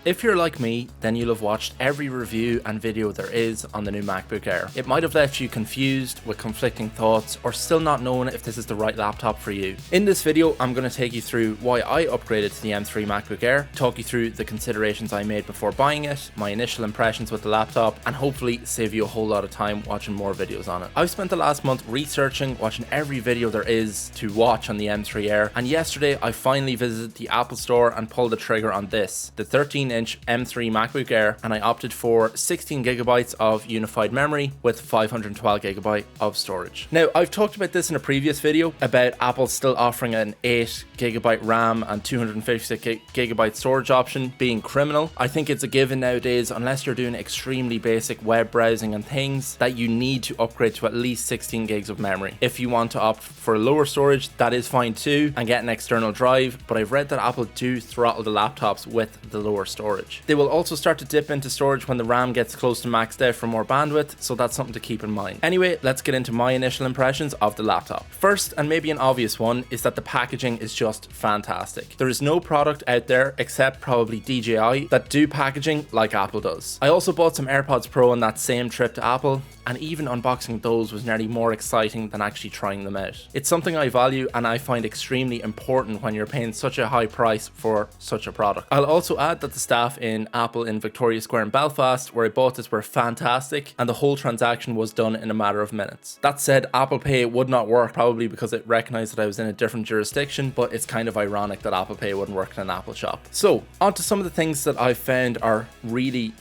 If you're like me, then you'll have watched every review and video there is on the new MacBook Air. It might have left you confused with conflicting thoughts or still not knowing if this is the right laptop for you. In this video, I'm going to take you through why I upgraded to the M3 MacBook Air, talk you through the considerations I made before buying it, my initial impressions with the laptop, and hopefully save you a whole lot of time watching more videos on it. I've spent the last month researching, watching every video there is to watch on the M3 Air, and yesterday I finally visited the Apple Store and pulled the trigger on this, the 13-inch M3 MacBook Air, and I opted for 16GB of unified memory with 512GB of storage. Now, I've talked about this in a previous video about Apple still offering an 8GB RAM and 256GB storage option being criminal. I think it's a given nowadays, unless you're doing extremely basic web browsing and things, that you need to upgrade to at least 16 gigs of memory. If you want to opt for lower storage, that is fine too, and get an external drive, but I've read that Apple do throttle the laptops with the lower storage. They will also start to dip into storage when the RAM gets close to maxed out for more bandwidth, so that's something to keep in mind. Anyway, let's get into my initial impressions of the laptop. First, and maybe an obvious one, is that the packaging is just fantastic. There is no product out there, except probably DJI, that do packaging like Apple does. I also bought some AirPods Pro on that same trip to Apple, and even unboxing those was nearly more exciting than actually trying them out. It's something I value and I find extremely important when you're paying such a high price for such a product. I'll also add that the staff in Apple in Victoria Square in Belfast, where I bought this, were fantastic, and the whole transaction was done in a matter of minutes. That said, Apple Pay would not work, probably because it recognized that I was in a different jurisdiction, but it's kind of ironic that Apple Pay wouldn't work in an Apple shop. So, on to some of the things that I've found are really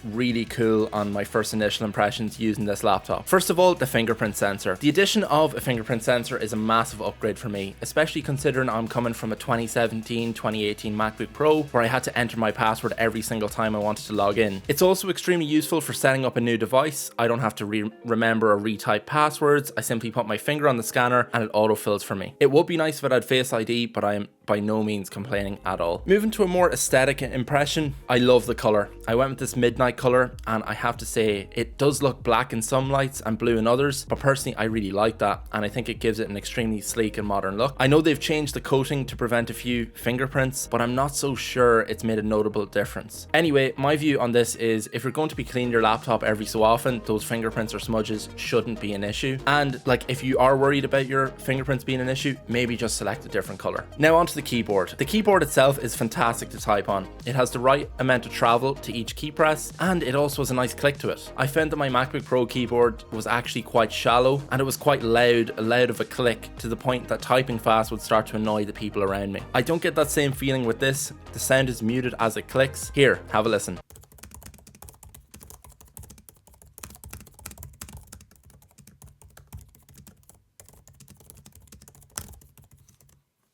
cool on my first initial impressions using this laptop. First of all, the fingerprint sensor. The addition of a fingerprint sensor is a massive upgrade for me, especially considering I'm coming from a 2017-2018 MacBook Pro where I had to enter my password every single time I wanted to log in. It's also extremely useful for setting up a new device. I don't have to remember or retype passwords. I simply put my finger on the scanner and it autofills for me. It would be nice if it had Face ID, but I am by no means complaining at all. Moving to a more aesthetic impression, I love the color. I went with this midnight color, and I have to say it does look black in some lights and blue in others, but personally I really like that, and I think it gives it an extremely sleek and modern look. I know they've changed the coating to prevent a few fingerprints, but I'm not so sure it's made a notable difference. Anyway, my view on this is if you're going to be cleaning your laptop every so often, those fingerprints or smudges shouldn't be an issue, and like if you are worried about your fingerprints being an issue, maybe just select a different color. Now onto the keyboard. The keyboard itself is fantastic to type on. It has the right amount of travel to each key press, and it also has a nice click to it. I found that my MacBook Pro keyboard was actually quite shallow, and it was quite loud of a click, to the point that typing fast would start to annoy the people around me. I don't get that same feeling with this. The sound is muted as it clicks. Here, have a listen.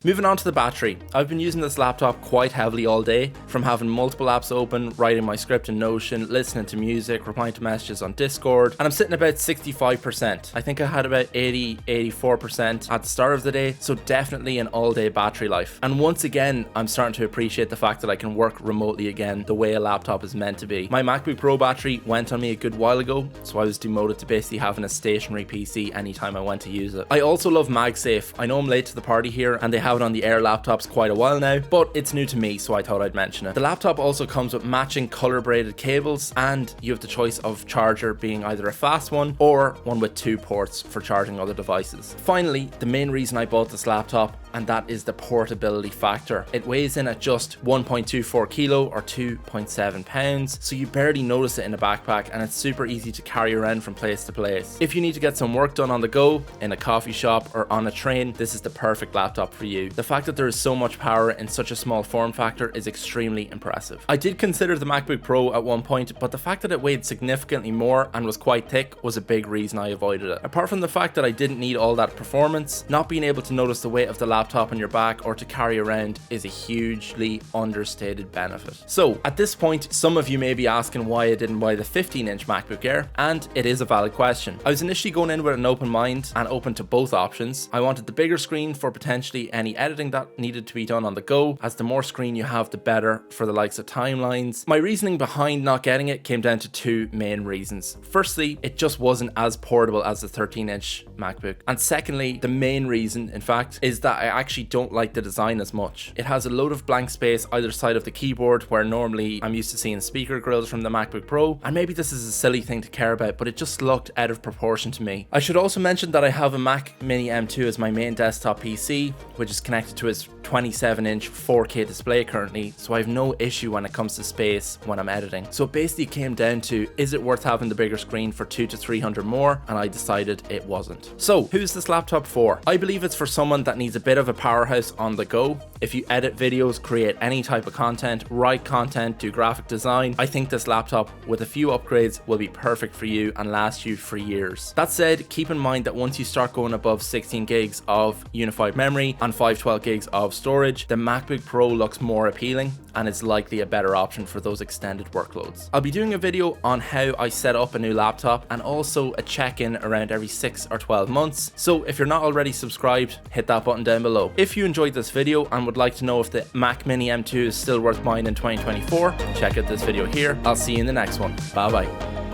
Moving on to the battery, I've been using this laptop quite heavily all day, from having multiple apps open, writing my script in Notion, listening to music, replying to messages on Discord, and I'm sitting about 65%. I think I had about 84% at the start of the day, so definitely an all-day battery life. And once again, I'm starting to appreciate the fact that I can work remotely again the way a laptop is meant to be. My MacBook Pro battery went on me a good while ago, so I was demoted to basically having a stationary PC anytime I went to use it. I also love MagSafe. I know I'm late to the party here, and they have it on the Air laptops quite a while now, but it's new to me, so I thought I'd mention it. The laptop also comes with matching color braided cables, and you have the choice of charger being either a fast one or one with 2 ports for charging other devices. Finally, the main reason I bought this laptop, and that is the portability factor. It weighs in at just 1.24 kilo or 2.7 pounds, so you barely notice it in a backpack, and it's super easy to carry around from place to place. If you need to get some work done on the go, in a coffee shop or on a train, this is the perfect laptop for you. The fact that there is so much power in such a small form factor is extremely impressive. I did consider the MacBook Pro at one point, but the fact that it weighed significantly more and was quite thick was a big reason I avoided it. Apart from the fact that I didn't need all that performance, not being able to notice the weight of the laptop on your back or to carry around is a hugely understated benefit. So at this point, some of you may be asking why I didn't buy the 15-inch MacBook Air, and it is a valid question. I was initially going in with an open mind and open to both options. I wanted the bigger screen for potentially any editing that needed to be done on the go, as the more screen you have, the better for the likes of timelines. My reasoning behind not getting it came down to 2 main reasons. Firstly, it just wasn't as portable as the 13-inch MacBook. And secondly, the main reason, in fact, is that I actually don't like the design as much. It has a load of blank space either side of the keyboard, where normally I'm used to seeing speaker grills from the MacBook Pro, and maybe this is a silly thing to care about, but it just looked out of proportion to me. I should also mention that I have a Mac Mini M2 as my main desktop PC, which is connected to its 27-inch 4K display currently, so I have no issue when it comes to space when I'm editing. So it basically came down to, is it worth having the bigger screen for $200 to $300 more? And I decided it wasn't. So who's this laptop for? I believe it's for someone that needs a bit of a powerhouse on the go. If you edit videos, create any type of content, write content, do graphic design, I think this laptop with a few upgrades will be perfect for you and last you for years. That said, keep in mind that once you start going above 16 gigs of unified memory and 512 gigs of storage, the MacBook Pro looks more appealing and is likely a better option for those extended workloads. I'll be doing a video on how I set up a new laptop and also a check-in around every 6 or 12 months. So if you're not already subscribed, hit that button down below. If you enjoyed this video and would like to know if the Mac Mini M2 is still worth buying in 2024, check out this video here. I'll see you in the next one. Bye bye.